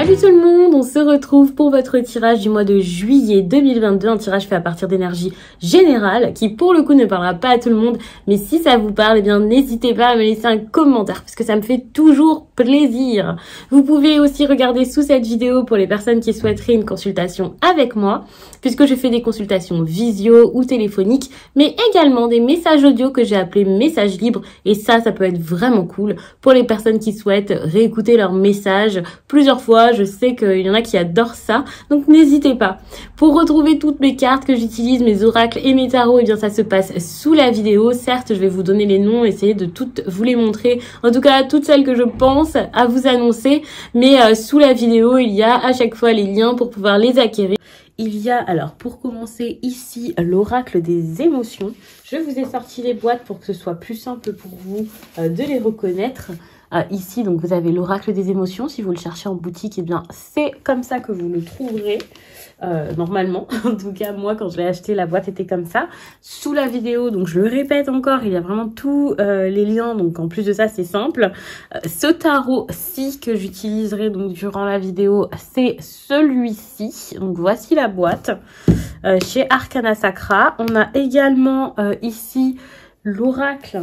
Salut tout le monde, on se retrouve pour votre tirage du mois de juillet 2022, un tirage fait à partir d'énergie générale qui pour le coup ne parlera pas à tout le monde, mais si ça vous parle, eh bien n'hésitez pas à me laisser un commentaire parce que ça me fait toujours plaisir. Vous pouvez aussi regarder sous cette vidéo pour les personnes qui souhaiteraient une consultation avec moi, puisque je fais des consultations visio ou téléphoniques, mais également des messages audio que j'ai appelés messages libres, et ça peut être vraiment cool pour les personnes qui souhaitent réécouter leurs messages plusieurs fois. Je sais qu'il y en a qui adorent ça, donc n'hésitez pas. Pour retrouver toutes mes cartes que j'utilise, mes oracles et mes tarots, eh bien ça se passe sous la vidéo. Certes, je vais vous donner les noms, essayer de toutes vous les montrer, en tout cas toutes celles que je pense à vous annoncer, mais sous la vidéo, il y a à chaque fois les liens pour pouvoir les acquérir. Il y a alors pour commencer ici l'oracle des émotions. Je vous ai sorti les boîtes pour que ce soit plus simple pour vous de les reconnaître. Ici donc vous avez l'oracle des émotions. Si vous le cherchez en boutique, eh bien c'est comme ça que vous le trouverez. Normalement, en tout cas moi quand je l'ai acheté la boîte était comme ça. Sous la vidéo, donc je le répète encore, il y a vraiment tous les liens, donc en plus de ça c'est simple. Ce tarot-ci que j'utiliserai donc durant la vidéo, c'est celui-ci. Donc voici la boîte chez Arcana Sacra. On a également ici l'oracle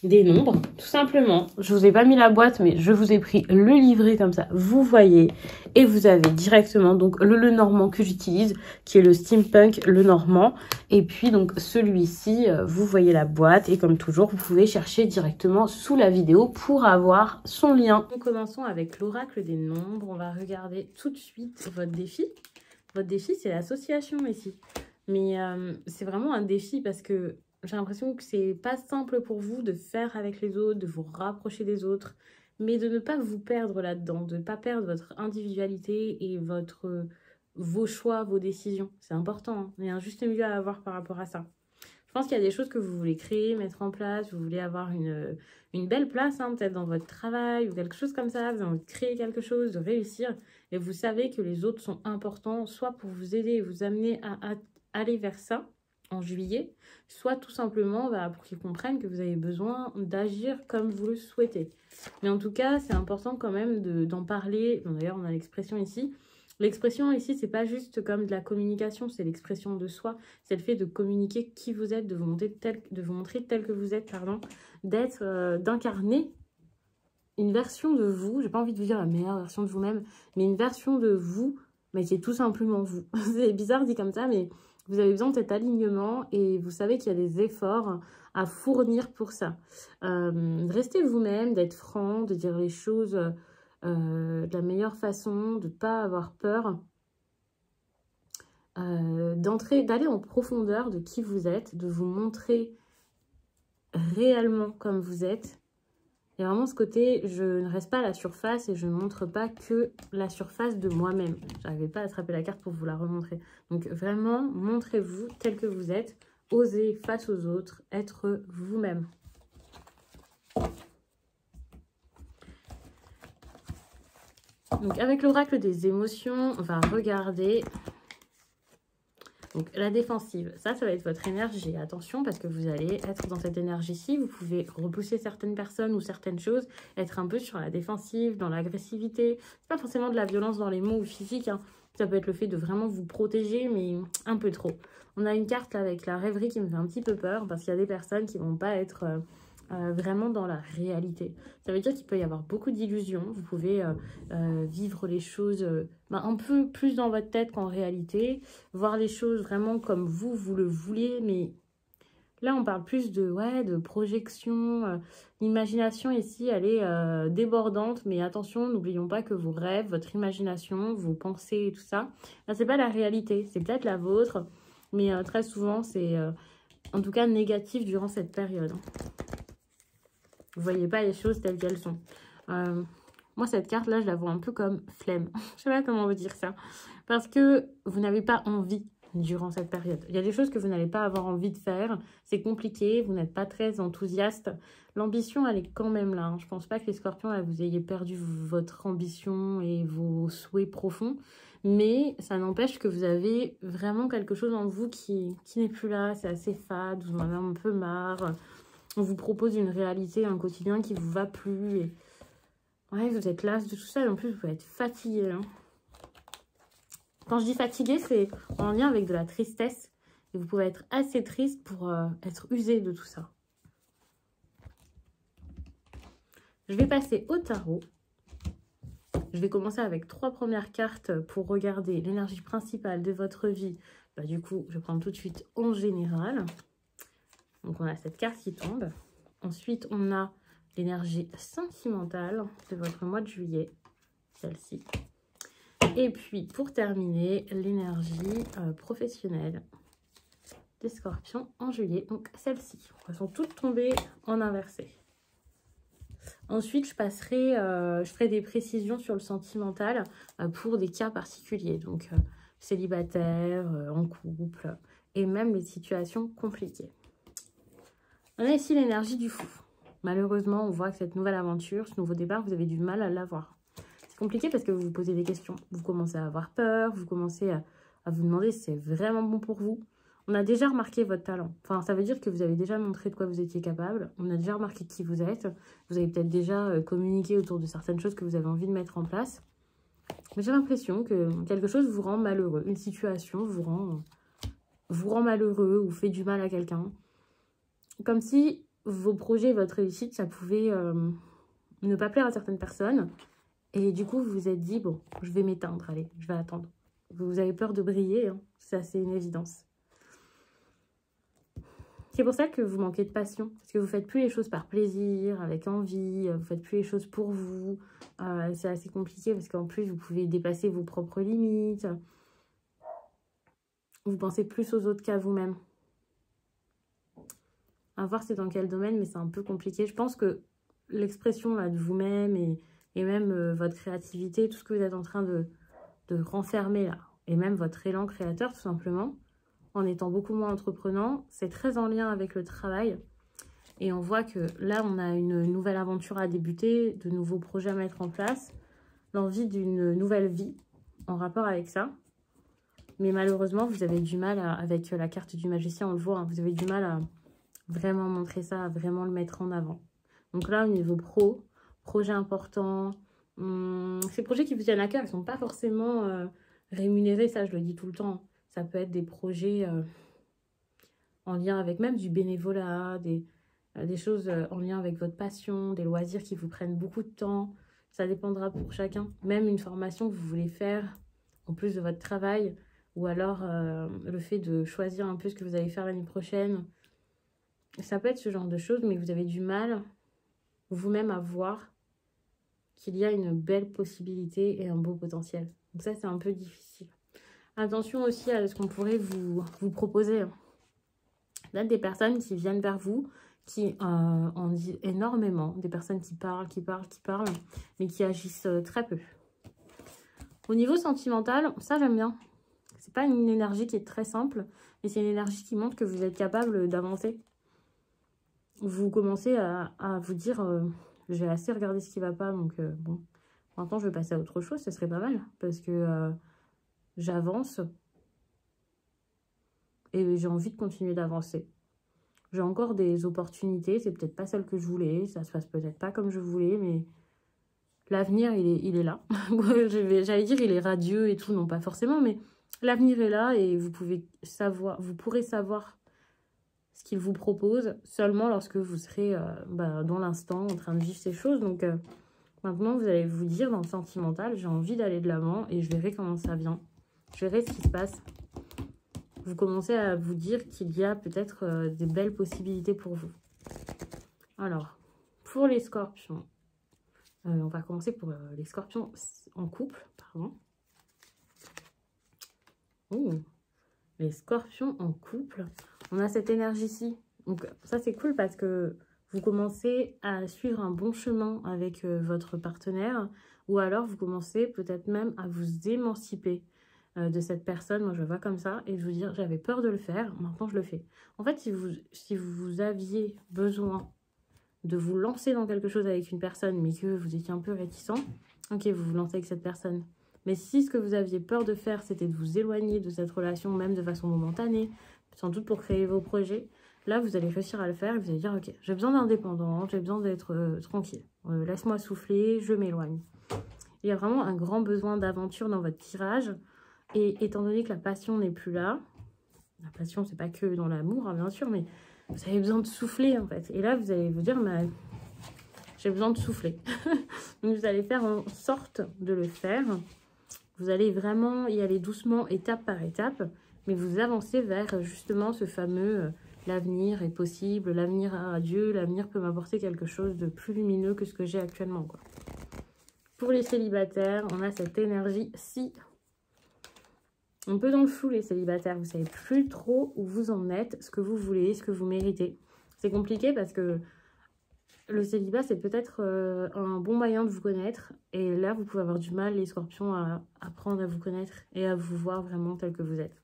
des nombres, tout simplement. Je vous ai pas mis la boîte, mais je vous ai pris le livret comme ça, vous voyez. Et vous avez directement donc le normand que j'utilise, qui est le steampunk, le normand. Et puis donc celui-ci, vous voyez la boîte. Et comme toujours, vous pouvez chercher directement sous la vidéo pour avoir son lien. Nous commençons avec l'oracle des nombres. On va regarder tout de suite votre défi. Votre défi, c'est l'association ici. Mais c'est vraiment un défi parce que j'ai l'impression que c'est pas simple pour vous de faire avec les autres, de vous rapprocher des autres, mais de ne pas vous perdre là-dedans, de ne pas perdre votre individualité et vos choix, vos décisions. C'est important, hein. Il y a un juste milieu à avoir par rapport à ça. Je pense qu'il y a des choses que vous voulez créer, mettre en place, vous voulez avoir une belle place, hein, peut-être dans votre travail ou quelque chose comme ça, vous avez envie de créer quelque chose, de réussir, et vous savez que les autres sont importants, soit pour vous aider et vous amener à aller vers ça, en juillet, soit tout simplement pour qu'ils comprennent que vous avez besoin d'agir comme vous le souhaitez. Mais en tout cas, c'est important quand même d'en parler. Bon, d'ailleurs, on a l'expression ici. L'expression ici, c'est pas juste comme de la communication, c'est l'expression de soi. C'est le fait de communiquer qui vous êtes, de vous montrer tel que vous êtes, pardon, d'incarner une version de vous. J'ai pas envie de vous dire la meilleure version de vous-même, mais une version de vous, mais qui est tout simplement vous. C'est bizarre dit comme ça, mais vous avez besoin de cet alignement et vous savez qu'il y a des efforts à fournir pour ça. Restez vous-même, d'être franc, de dire les choses de la meilleure façon, de ne pas avoir peur, d'aller en profondeur de qui vous êtes, de vous montrer réellement comme vous êtes. Il y a vraiment ce côté, je ne reste pas à la surface et je ne montre pas que la surface de moi-même. Je n'arrivais pas à attraper la carte pour vous la remontrer. Donc vraiment, montrez-vous tel que vous êtes. Osez face aux autres, être vous-même. Donc avec l'oracle des émotions, on va regarder... Donc, la défensive, ça va être votre énergie. Attention, parce que vous allez être dans cette énergie-ci. Vous pouvez repousser certaines personnes ou certaines choses, être un peu sur la défensive, dans l'agressivité. C'est pas forcément de la violence dans les mots ou physique, hein. Ça peut être le fait de vraiment vous protéger, mais un peu trop. On a une carte là, avec la rêverie qui me fait un petit peu peur, parce qu'il y a des personnes qui vont pas être... vraiment dans la réalité. Ça veut dire qu'il peut y avoir beaucoup d'illusions. Vous pouvez vivre les choses un peu plus dans votre tête qu'en réalité. Voir les choses vraiment comme vous le vouliez. Mais là, on parle plus de projection. L'imagination ici, elle est débordante. Mais attention, n'oublions pas que vos rêves, votre imagination, vos pensées et tout ça, c'est pas la réalité. C'est peut-être la vôtre. Mais très souvent, c'est en tout cas négatif durant cette période. Vous voyez pas les choses telles qu'elles sont. Moi, cette carte-là, je la vois un peu comme flemme. Je sais pas comment vous dire ça. Parce que vous n'avez pas envie durant cette période. Il y a des choses que vous n'allez pas avoir envie de faire. C'est compliqué. Vous n'êtes pas très enthousiaste. L'ambition, elle est quand même là, hein. Je pense pas que les scorpions, là, vous ayez perdu votre ambition et vos souhaits profonds. Mais ça n'empêche que vous avez vraiment quelque chose en vous qui n'est plus là. C'est assez fade. Vous en avez un peu marre. On vous propose une réalité, un quotidien qui ne vous va plus. Et Ouais, vous êtes las de tout ça et en plus, vous pouvez être fatigué. Hein. Quand je dis fatigué, c'est en lien avec de la tristesse. Et vous pouvez être assez triste pour être usé de tout ça. Je vais passer au tarot. Je vais commencer avec 3 premières cartes pour regarder l'énergie principale de votre vie. Bah, du coup, je prends tout de suite en général. Donc, on a cette carte qui tombe. Ensuite, on a l'énergie sentimentale de votre mois de juillet. Celle-ci. Et puis, pour terminer, l'énergie professionnelle des scorpions en juillet. Donc, celle-ci. Elles sont toutes tombées en inversé. Ensuite, je ferai des précisions sur le sentimental pour des cas particuliers. Donc, célibataire, en couple et même les situations compliquées. On a ici l'énergie du fou. Malheureusement, on voit que cette nouvelle aventure, ce nouveau départ, vous avez du mal à l'avoir. C'est compliqué parce que vous vous posez des questions. Vous commencez à avoir peur, vous commencez à vous demander si c'est vraiment bon pour vous. On a déjà remarqué votre talent. Enfin, ça veut dire que vous avez déjà montré de quoi vous étiez capable. On a déjà remarqué qui vous êtes. Vous avez peut-être déjà communiqué autour de certaines choses que vous avez envie de mettre en place. Mais j'ai l'impression que quelque chose vous rend malheureux. Une situation vous rend malheureux ou fait du mal à quelqu'un. Comme si vos projets, votre réussite, ça pouvait ne pas plaire à certaines personnes. Et du coup, vous vous êtes dit, bon, je vais m'éteindre, allez, je vais attendre. Vous avez peur de briller, hein, ça c'est une évidence. C'est pour ça que vous manquez de passion. Parce que vous ne faites plus les choses par plaisir, avec envie. Vous ne faites plus les choses pour vous. C'est assez compliqué parce qu'en plus, vous pouvez dépasser vos propres limites. Vous pensez plus aux autres qu'à vous-même. À voir c'est dans quel domaine, mais c'est un peu compliqué. Je pense que l'expression là de vous-même et même votre créativité, tout ce que vous êtes en train de renfermer là, et même votre élan créateur tout simplement, en étant beaucoup moins entreprenant, c'est très en lien avec le travail. Et on voit que là, on a une nouvelle aventure à débuter, de nouveaux projets à mettre en place, l'envie d'une nouvelle vie en rapport avec ça. Mais malheureusement, vous avez du mal, avec la carte du magicien, on le voit, hein, vous avez du mal à vraiment montrer ça, à vraiment le mettre en avant. Donc là, au niveau pro, projet important, ces projets qui vous tiennent à cœur, ils ne sont pas forcément rémunérés, ça je le dis tout le temps. Ça peut être des projets en lien avec même du bénévolat, des choses en lien avec votre passion, des loisirs qui vous prennent beaucoup de temps. Ça dépendra pour chacun. Même une formation que vous voulez faire en plus de votre travail, ou alors le fait de choisir un peu ce que vous allez faire l'année prochaine. Ça peut être ce genre de choses, mais vous avez du mal vous-même à voir qu'il y a une belle possibilité et un beau potentiel. Donc ça, c'est un peu difficile. Attention aussi à ce qu'on pourrait vous proposer. Là, des personnes qui viennent vers vous, qui en disent énormément. Des personnes qui parlent, mais qui agissent très peu. Au niveau sentimental, ça j'aime bien. C'est pas une énergie qui est très simple, mais c'est une énergie qui montre que vous êtes capable d'avancer. Vous commencez à vous dire, j'ai assez regardé ce qui va pas, donc bon, maintenant je vais passer à autre chose, ce serait pas mal, parce que j'avance et j'ai envie de continuer d'avancer. J'ai encore des opportunités, c'est peut-être pas celle que je voulais, ça se passe peut-être pas comme je voulais, mais l'avenir, il est là. J'allais dire, il est radieux et tout, non pas forcément, mais l'avenir est là et vous pourrez savoir ce qu'il vous propose seulement lorsque vous serez dans l'instant en train de vivre ces choses. Donc maintenant, vous allez vous dire dans le sentimental, j'ai envie d'aller de l'avant et je verrai comment ça vient. Je verrai ce qui se passe. Vous commencez à vous dire qu'il y a peut-être des belles possibilités pour vous. Alors, pour les scorpions, on va commencer pour les scorpions en couple, pardon. Oh, les scorpions en couple. On a cette énergie-ci. Donc ça, c'est cool parce que vous commencez à suivre un bon chemin avec votre partenaire. Ou alors, vous commencez peut-être même à vous émanciper de cette personne. Moi, je le vois comme ça. Et je vous dire, j'avais peur de le faire. Maintenant, je le fais. En fait, si vous aviez besoin de vous lancer dans quelque chose avec une personne, mais que vous étiez un peu réticent, ok, vous vous lancez avec cette personne. Mais si ce que vous aviez peur de faire, c'était de vous éloigner de cette relation, même de façon momentanée, sans doute pour créer vos projets, là, vous allez réussir à le faire et vous allez dire, ok, j'ai besoin d'indépendance, j'ai besoin d'être tranquille. laisse-moi souffler, je m'éloigne. Il y a vraiment un grand besoin d'aventure dans votre tirage. Et étant donné que la passion n'est plus là, la passion, c'est pas que dans l'amour, hein, bien sûr, mais vous avez besoin de souffler, en fait. Et là, vous allez vous dire, mais j'ai besoin de souffler. Donc, vous allez faire en sorte de le faire. Vous allez vraiment y aller doucement, étape par étape, mais vous avancez vers justement ce fameux l'avenir est possible, l'avenir a Dieu, l'avenir peut m'apporter quelque chose de plus lumineux que ce que j'ai actuellement, quoi. Pour les célibataires, on a cette énergie-ci. Un peu dans le flou, les célibataires. Vous savez plus trop où vous en êtes, ce que vous voulez, ce que vous méritez. C'est compliqué parce que le célibat, c'est peut-être un bon moyen de vous connaître. Et là, vous pouvez avoir du mal, les scorpions, à apprendre à vous connaître et à vous voir vraiment tel que vous êtes.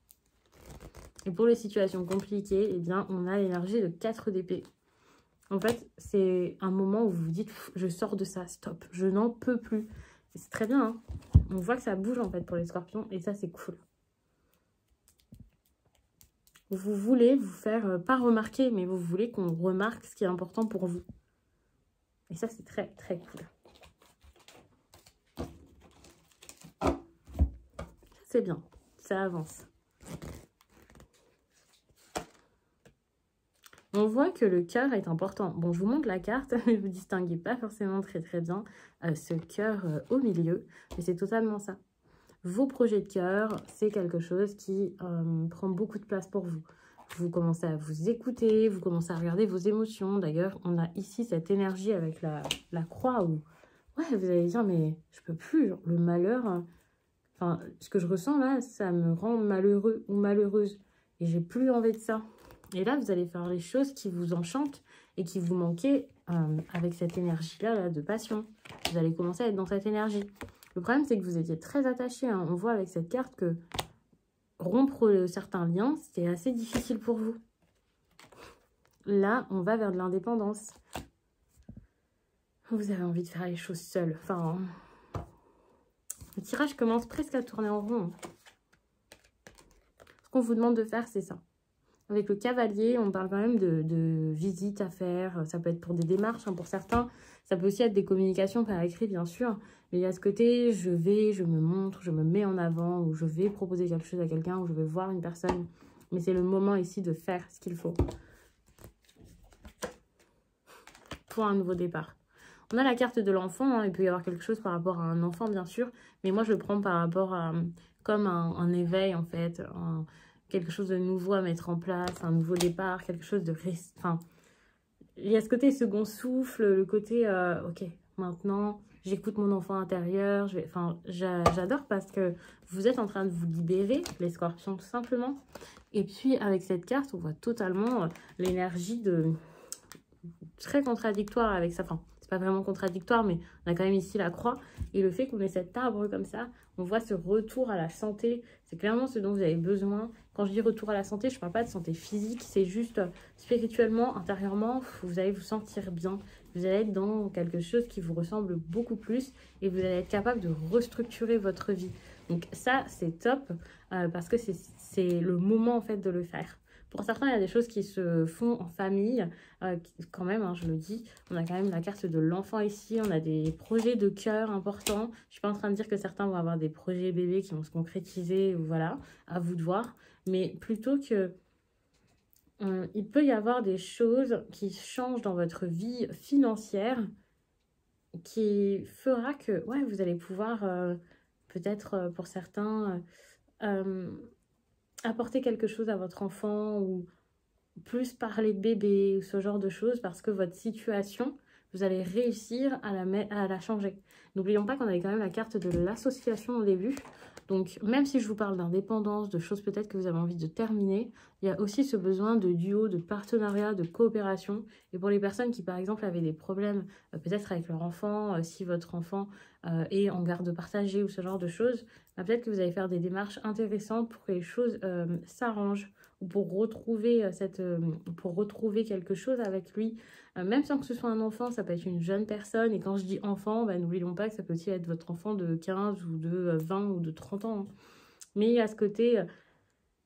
Et pour les situations compliquées, eh bien, on a l'énergie de 4 d'épée. En fait, c'est un moment où vous vous dites, je sors de ça, stop, je n'en peux plus. C'est très bien, hein. On voit que ça bouge en fait pour les scorpions et ça, c'est cool. Vous voulez vous faire, pas remarquer, mais vous voulez qu'on remarque ce qui est important pour vous. Et ça, c'est très, très cool. C'est bien, ça avance. On voit que le cœur est important. Bon, je vous montre la carte, mais vous ne distinguez pas forcément très très bien ce cœur au milieu. Mais c'est totalement ça. Vos projets de cœur, c'est quelque chose qui prend beaucoup de place pour vous. Vous commencez à vous écouter, vous commencez à regarder vos émotions. D'ailleurs, on a ici cette énergie avec la croix où ouais, vous allez dire, mais je peux plus, genre, le malheur. Enfin, ce que je ressens là, ça me rend malheureux ou malheureuse. Et j'ai plus envie de ça. Et là, vous allez faire les choses qui vous enchantent et qui vous manquaient avec cette énergie-là là, de passion. Vous allez commencer à être dans cette énergie. Le problème, c'est que vous étiez très attaché. Hein. On voit avec cette carte que rompre certains liens, c'était assez difficile pour vous. Là, on va vers de l'indépendance. Vous avez envie de faire les choses seul. Enfin, le tirage commence presque à tourner en rond. Ce qu'on vous demande de faire, c'est ça. Avec le cavalier, on parle quand même de visites à faire. Ça peut être pour des démarches, hein, pour certains. Ça peut aussi être des communications par écrit, bien sûr. Mais il y a ce côté, je me montre, je me mets en avant, ou je vais proposer quelque chose à quelqu'un, ou je vais voir une personne. Mais c'est le moment ici de faire ce qu'il faut. Pour un nouveau départ. On a la carte de l'enfant, hein. Il peut y avoir quelque chose par rapport à un enfant, bien sûr. Mais moi, je le prends par rapport à comme un éveil, en fait. Quelque chose de nouveau à mettre en place, un nouveau départ, quelque chose de... Enfin, il y a ce côté second souffle, le côté, ok, maintenant, j'écoute mon enfant intérieur. Enfin, j'adore parce que vous êtes en train de vous libérer, les scorpions, tout simplement. Et puis, avec cette carte, on voit totalement l'énergie de... très contradictoire avec ça. Enfin, c'est pas vraiment contradictoire, mais on a quand même ici la croix. Et le fait qu'on ait cet arbre comme ça, on voit ce retour à la santé. C'est clairement ce dont vous avez besoin. Quand je dis retour à la santé, je ne parle pas de santé physique. C'est juste spirituellement, intérieurement, vous allez vous sentir bien. Vous allez être dans quelque chose qui vous ressemble beaucoup plus. Et vous allez être capable de restructurer votre vie. Donc ça, c'est top parce que c'est le moment en fait de le faire. Pour certains, il y a des choses qui se font en famille, quand même, hein, je le dis. On a quand même la carte de l'enfant ici, on a des projets de cœur importants. Je suis pas en train de dire que certains vont avoir des projets bébés qui vont se concrétiser, voilà, à vous de voir. Mais plutôt que... il peut y avoir des choses qui changent dans votre vie financière qui fera que, ouais, vous allez pouvoir, peut-être pour certains... apporter quelque chose à votre enfant ou plus parler de bébé ou ce genre de choses parce que votre situation, vous allez réussir à la changer. N'oublions pas qu'on avait quand même la carte de l'association au début. Donc, même si je vous parle d'indépendance, de choses peut-être que vous avez envie de terminer, il y a aussi ce besoin de duo, de partenariat, de coopération. Et pour les personnes qui, par exemple, avaient des problèmes peut-être avec leur enfant, si votre enfant est en garde partagée ou ce genre de choses, peut-être que vous allez faire des démarches intéressantes pour que les choses s'arrangent ou pour retrouver pour retrouver quelque chose avec lui. Même sans que ce soit un enfant, ça peut être une jeune personne. Et quand je dis enfant, n'oublions pas que ça peut aussi être votre enfant de 15 ou de 20 ou de 30 ans. Hein. Mais il y a ce côté,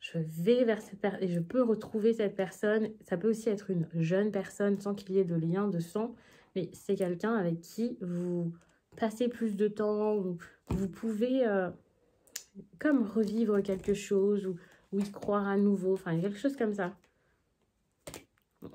je vais vers cette personne et je peux retrouver cette personne. Ça peut aussi être une jeune personne sans qu'il y ait de lien de sang. mais c'est quelqu'un avec qui vous passez plus de temps, où vous pouvez comme revivre quelque chose ou y croire à nouveau, enfin, il y a quelque chose comme ça.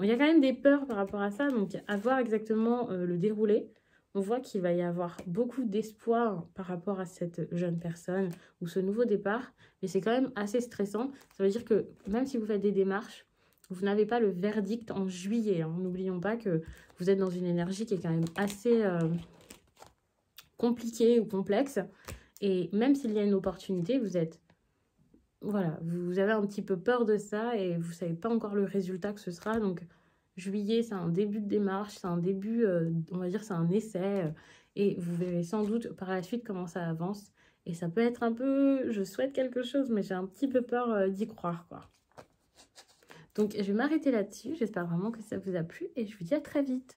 Il y a quand même des peurs par rapport à ça, donc à voir exactement le déroulé. On voit qu'il va y avoir beaucoup d'espoir par rapport à cette jeune personne ou ce nouveau départ, mais c'est quand même assez stressant. Ça veut dire que même si vous faites des démarches, vous n'avez pas le verdict en juillet. Hein. N'oublions pas que vous êtes dans une énergie qui est quand même assez compliquée ou complexe. Et même s'il y a une opportunité, vous êtes... Voilà, vous avez un petit peu peur de ça et vous ne savez pas encore le résultat que ce sera. Donc, juillet, c'est un début de démarche, c'est un début, on va dire, c'est un essai. Et vous verrez sans doute par la suite comment ça avance. Et ça peut être un peu, je souhaite quelque chose, mais j'ai un petit peu peur d'y croire, quoi. Donc, je vais m'arrêter là-dessus. J'espère vraiment que ça vous a plu et je vous dis à très vite.